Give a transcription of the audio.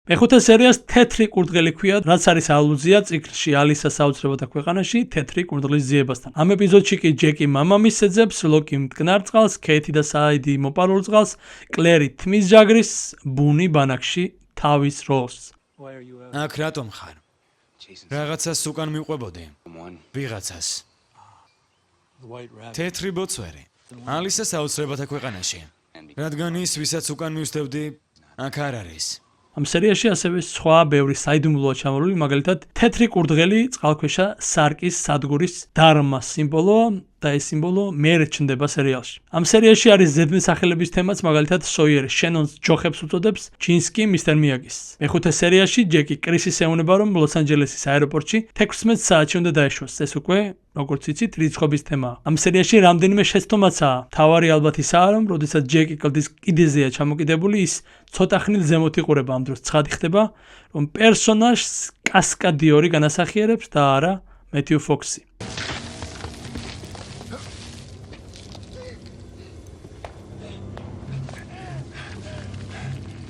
მეხუთე სერიას თეთრი კურდღელი ქვია, რაც არის ალუზია ციკლში ალისა საოცრებათა ქვეყანაში თეთრი კურდღლის ძიებასთან. ამ ეპიზოდში კი ჯეკი მამამისს ეძებს, ლოკი მტკნარ წყალს, ქეითი და საიდი მოპარულ წყალს, კლერი თმის ჯაგრის, ბუნი ბანაკში თავის როლს. აქ რატომ ხარ? რაღაცას უკან მიყვებოდი. ვიღაცას. თეთრი ბოცვერი. ალისა საოცრებათა ქვეყანაში. რადგან ის, ვისაც უკან მივსდევდი, აქ არ არის. ამ სერიაში ასევე სხვა ბევრი საიდუმლოა ჩამორული, მაგალითად, თეთრი კურდღელი წყალქვეშა სარკის სადგურის დარმა სიმბოლოა და ეს სიმბოლო მერე ჩნდება სერიალში. ამ სერიაში არის ზედმეტსახელების თემაც, მაგალითად, სოიერი შენონს ჯოხებს უწოდებს, ჯინსკი მისტერ მიაგის. მეხუთე სერიაში ჯეკი კრისის ეუბნება, რომ ლოს-ანჯელესის აეროპორტში 16 საათში უნდა დაეშვას. ეს უკვე, როგორც იცით, რიცხობის თემაა. ამ სერიაში რამდენიმე შეცდომაცაა. თავარი ალბათ ისაა, რომ როდესაც ჯეკი კლდის კიდეზეა ჩამოკიდებული, ის ცოტა ხნით ზემოთ იყურება, ამ დროს ცხადი ხდება, რომ პერსონაჟს კასკადიორი განასახიერებს და არა მეთიუ ფოქსი.